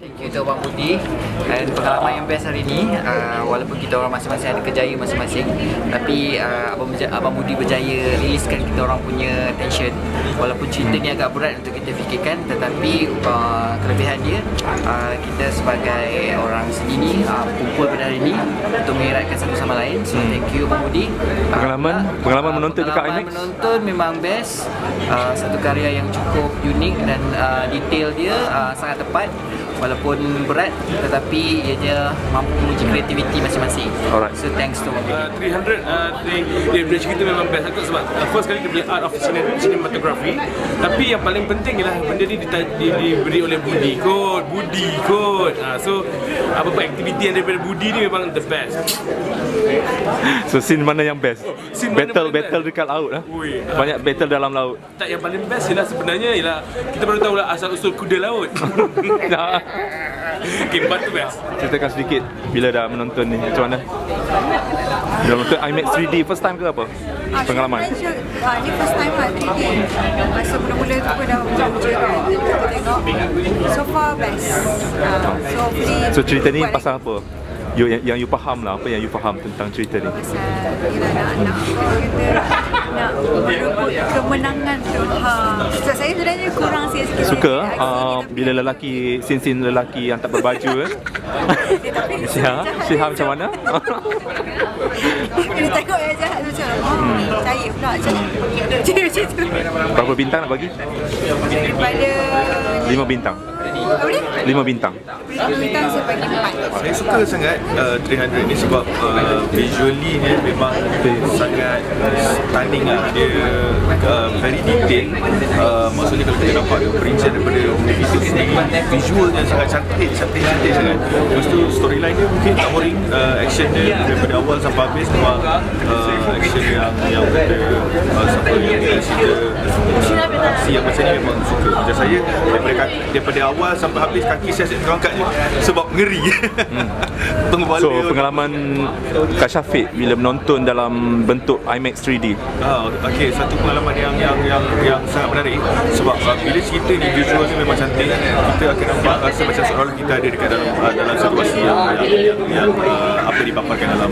Thank you to Abang Budi. Dan pengalaman yang best hari ni, walaupun kita orang masing-masing ada kerjaya masing-masing, tapi Abang Budi berjaya riliskan kita orang punya tension. Walaupun cerita ni agak berat untuk kita fikirkan, tetapi kelebihan dia, kita sebagai orang seni ni kumpul pada hari ni untuk mengeratkan satu sama lain. So thank you Abang Budi. Pengalaman menonton dekat IMAX? Menonton memang best. Satu karya yang cukup unik dan detail dia sangat tepat. Walaupun berat, tetapi ianya mampu menguji kreativiti masing-masing. Alright. So thanks to Abang Budi. 300 dia cerita memang best aku sebab first kali dia punya art of cinematography. Tapi yang paling penting ialah benda ni diberi oleh Budi Code. So apa-apa aktiviti yang daripada Budi ni memang the best. So scene mana yang best? Scene Battle mana dekat laut lah. Ui, Banyak battle dalam laut. Tak, yang paling best ialah sebenarnya ialah kita baru tahu lah asal usul kuda laut. Okay, part tu best. Ceritakan sedikit bila dah menonton ni, macam mana? Bila menonton IMAX 3D first time ke apa? Pengalaman? Ni first time lah 3D. Masa mula-mula tu pun dah uja-uja kan, kita tengok. So far best. So hopefully So cerita ni pasal apa? Yang you faham lah, apa yang you faham tentang cerita ni? pasal yelah nak merebut kemenangan tu. So saya sebenarnya kurang sikit. Suka bila lelaki, scene lelaki yang tak berbaju Syiham macam mana? Bila tengok yang jahat tu macam percaya pula macam tu. Berapa bintang nak bagi? Daripada 5 bintang. apa ni? 5 bintang. Bintang saya bagi 4. Saya suka sangat 300 ni sebab visually dia memang sangat stunning lah. Dia very detail. Maksudnya kalau kita nampak dia perincian daripada movie tu sendiri, visual yang sangat cantik sangat. Lepas tu storyline dia mungkin tak boring, action dia daripada awal sampai habis memang action yang betul, sampai yang aksi yang macam ni memang suka. Macam saya daripada awal sampai habis kaki saya asyik terangkat je sebab ngeri. So pengalaman Kak Syafiq bila menonton dalam bentuk IMAX 3D. Okey, satu pengalaman yang sangat menarik sebab bila cerita ni visual dia memang cantik, kita akan nampak rasa macam seolah kita ada dekat dalam situasi yang apa dipaparkan dalam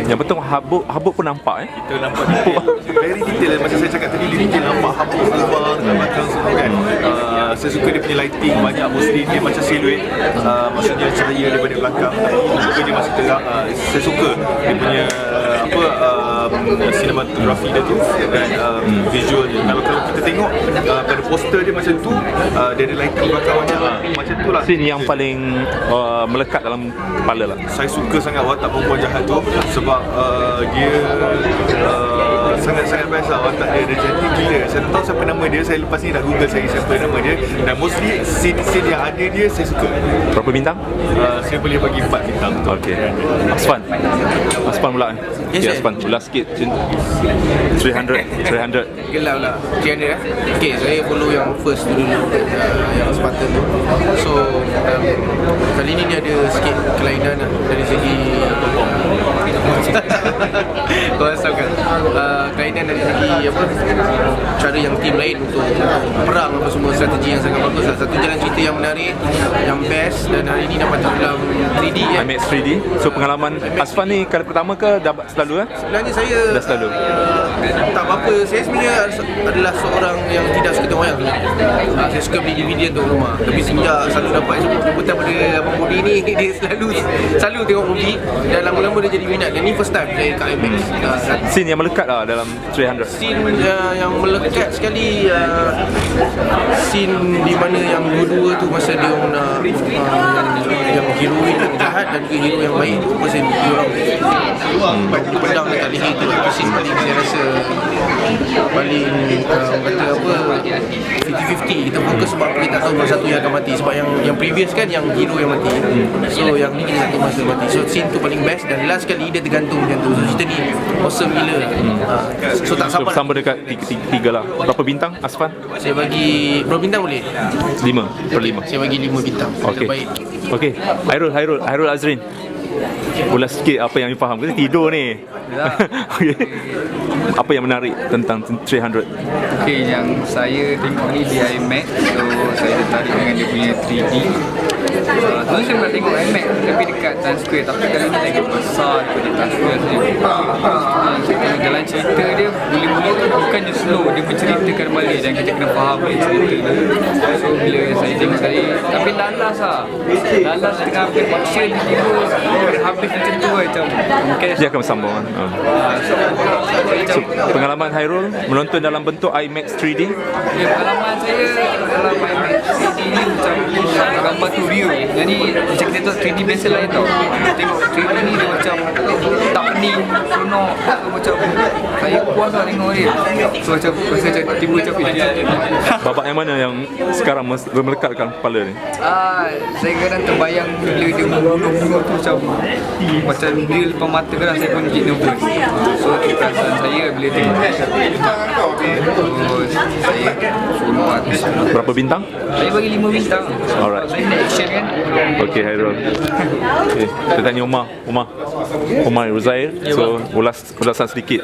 Yang betul habuk pun nampak kita nampak very detail. Macam saya cakap tadi, dia nampak habuk keluar dekat belakang semua kan. Saya suka dia punya lighting, banyak mostly dia macam siluet, maksudnya cahaya daripada belakang muka dia masih terang. Saya suka dia punya cinematography dia tu dan visual dia. Kalau kita tengok pada poster dia macam tu, dia ada lighting belakang macam tu lah. Scene yang paling melekat dalam kepala lah. Saya suka sangat watak perempuan jahat tu sebab dia sangat-sangat best lah. Watak dia cantik gila. Saya tak tahu siapa nama dia. Saya lepas ni dah google siapa nama dia. Dan mostly scene yang ada dia saya suka. Berapa bintang? Saya boleh bagi 4 bintang. Okey. Asfan pula. Yes, Asfan last sikit. 300. Gelap lah 300 Okay, saya follow yang first tu dulu, yang Spartan tu. So kali ni dia ada sikit kelainan lah dari segi kau rasa kan kelainan dari segi cara yang tim lain untuk perang apa semua, strategi yang sangat bagus lah. Satu jalan cerita yang menarik, yang best, dan hari ni dapat dalam 3D kan. IMAX 3D. So pengalaman Asfan ni kali pertama ke dapat selalu Sebenarnya saya Dah selalu. tak apa-apa. Saya sebenarnya adalah seorang yang tidak suka tengok wayang. Saya suka beli DVD untuk rumah. Tapi sejak selalu dapat jemputan pada Abang Budi ni, dia selalu tengok movie dan lama-lama dia jadi minat. Dan ni first time saya kat IMAX. Scene yang melekat lah dalam 300. Scene yang melekat sekali, scene di mana yang dua-dua tu masa dia orang nak yang heroin yang jahat dan juga hero yang baik tu, masa dia orang pedang dekat leher tu. Itu scene paling saya rasa paling kata apa 50-50. Kita fokus sebab kita tak tahu masa tu yang akan mati. Sebab yang previous kan yang hero yang mati. So yang ni kita tak tahu masa mati. So scene tu paling best. Dan last kali dia tergantung macam tu. So cerita ni awesome gila. So tak sabar. Sama dekat 3 lah. Berapa bintang Asfan? Saya bagi berapa bintang boleh? 5/5. Saya bagi 5 bintang. Okey. Terbaik. Okey. Hairul Azrin. Ulas sikit apa yang you faham. Kita tidur ni. Okay. Apa yang menarik tentang 300? Okay, yang saya tengok ni di IMAX, so saya tertarik dengan dia punya 3D. Sebenarnya saya pernah tengok IMAX lebih dekat Times Square, tapi kali ni lagi besar daripada Times Square. Saya tengok jalan cerita dia, mula-mula tu bukannya slow, dia menceritakan balik dan kita kena faham balik cerita dia. So bila saya tengok tadi, tapi lalas tengah ambil action dia habis macam tu macam mungkin Dia akan bersambung kan? So, pengalaman Hairul menonton dalam bentuk IMAX 3D? ya, pengalaman saya dalam IMAX 3D ni macam gambar tu real. Jadi macam kita tengok 3D biasa lain tau. Tengok 3D ni dia macam tak pening, seronok. So, macam saya puas lah tengok dia. So macam rasa macam tiba macam Babak yang mana yang sekarang melekatkan kepala ni? saya kadang terbayang bila dia membunuh-bunuh tu macam real depan mata kadang saya pun jadi nervous. So itu perasaan saya bila tengok terus saya seronok habis. Berapa bintang? Saya bagi 5 bintang. Alright. Saya nak action kan. Okey Hairul. Okay. Kita tanya Umar Ruzair. So ulasan sedikit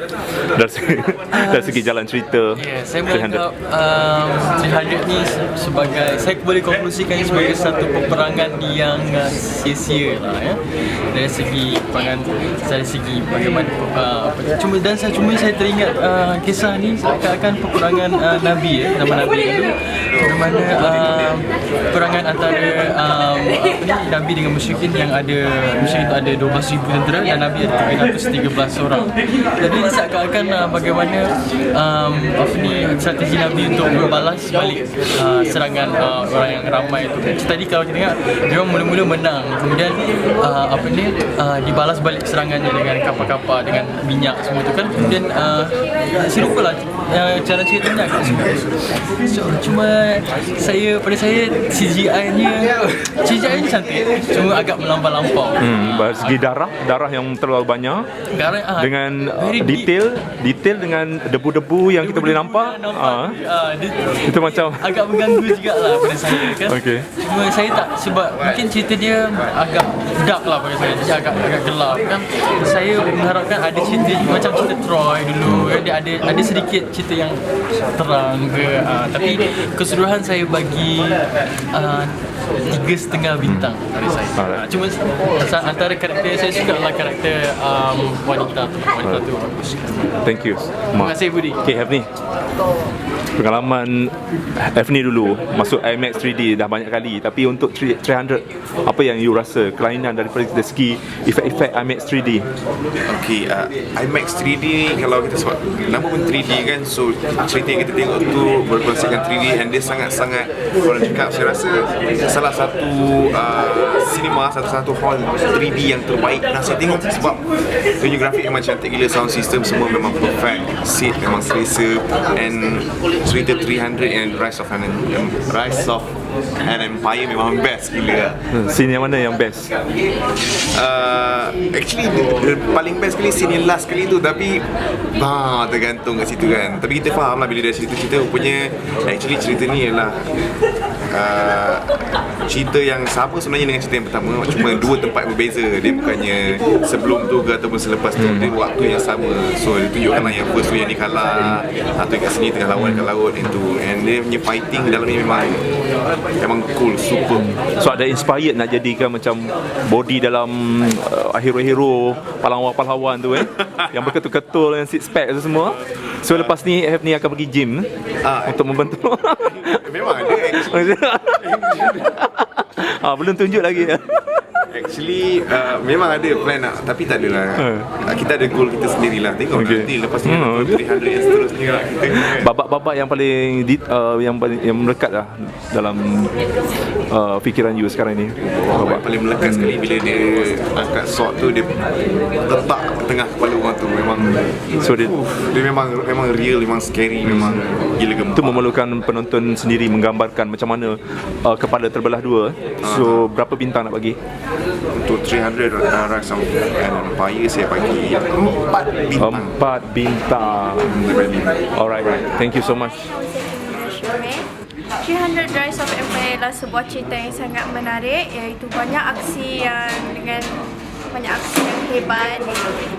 dari segi jalan cerita. Saya menganggap 300 ni sebagai, saya boleh konklusikan sebagai satu peperangan yang sia-sia lah ya. Dari segi peperangan, dari segi bagaimana cuma saya teringat kisah ni seakan-akan peperangan Nabi nama Nabi itu, di mana peperangan antara Nabi dengan musyrikin yang ada musyrik itu ada 12,000 tentera dan Nabi ada 313 orang. Jadi seakan-akan bagaimana strategi Nabi untuk membalas balik serangan orang yang ramai itu. Tadi kalau kita tengok dia orang mula-mula menang, kemudian dibalas balik serangannya dengan kapal-kapal dengan minyak semua tu kan. Kemudian serupalah cara ceritanya agak serupa. So, cuma pada saya CGI-nya cantik, cuma agak melampau-lampau. Dari segi darah yang terlalu banyak dengan detail dengan debu-debu yang kita boleh nampak. Itu macam agak mengganggu jugalah pada saya kan. Okay. Cuma saya tak, sebab mungkin cerita dia agak dark lah pada saya, dia agak gelap kan. Saya mengharapkan ada cerita macam cerita Troy dulu kan, dia ada sedikit cerita yang terang ke, tapi keseluruhan saya bagi 3.5 bintang dari saya. Cuma antara karakter saya suka adalah karakter wanita tu bagus. Thank you. Terima kasih Budi. Okay, Hafni. Pengalaman Hafni dulu masuk IMAX 3D dah banyak kali, tapi untuk 300 apa yang you rasa kelainan daripada segi efek-efek IMAX 3D? Okay, IMAX 3D ni kalau kita sebab nama pun 3D kan, so cerita yang kita tengok tu berkonsepkan 3D and dia sangat-sangat, orang cakap saya rasa salah satu cinema, satu hall 3D yang terbaik pernah saya tengok, sebab dia punya grafik memang cantik gila, sound system semua memang perfect, seat memang selesa, and cerita 300 and Rise of an Empire memang best gila. Scene yang mana yang best? Actually paling best kali scene yang last kali tu, tapi tergantung kat situ kan. Tapi kita faham lah bila dia cerita-cerita rupanya actually cerita ni ialah cerita yang sama sebenarnya dengan cerita yang pertama, cuma dua tempat berbeza. Dia bukannya sebelum tu ke ataupun selepas tu, dia waktu yang sama. So dia tunjukkan lah yang first tu yang dia kalah, atau kat sini tengah lawan kat laut itu, and dia punya fighting dalam ni memang cool, super. So ada inspired nak jadikan macam body dalam hero-hero pahlawan-pahlawan tu yang berketul-ketul, yang six pack tu semua. So lepas ni Hafni akan pergi gym untuk membentuk. Memang ada belum tunjuk lagi. Actually memang ada plan nak, tapi tak adalah. Kita ada goal kita sendirilah. Tengok nanti lepas ni 300 yang seterusnya lah. Babak-babak yang paling yang melekat lah dalam fikiran you sekarang ni. Babak paling melekat sekali bila dia angkat sword tu, dia letak tengah kepala orang tu. Memang so dia memang real, memang scary, memang gila gempak. Itu memerlukan penonton sendiri menggambarkan macam mana kepala terbelah dua. So berapa bintang nak bagi? Untuk 300 Rise of an Empire saya bagi 4 bintang. 4 bintang. Alright, thank you so much. 300 Rise of Empire adalah sebuah cerita yang sangat menarik, iaitu banyak aksi yang dengan banyak aksi yang hebat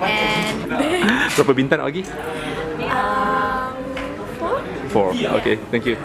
and Berapa bintang lagi? um, 4. 4. Okay, thank you.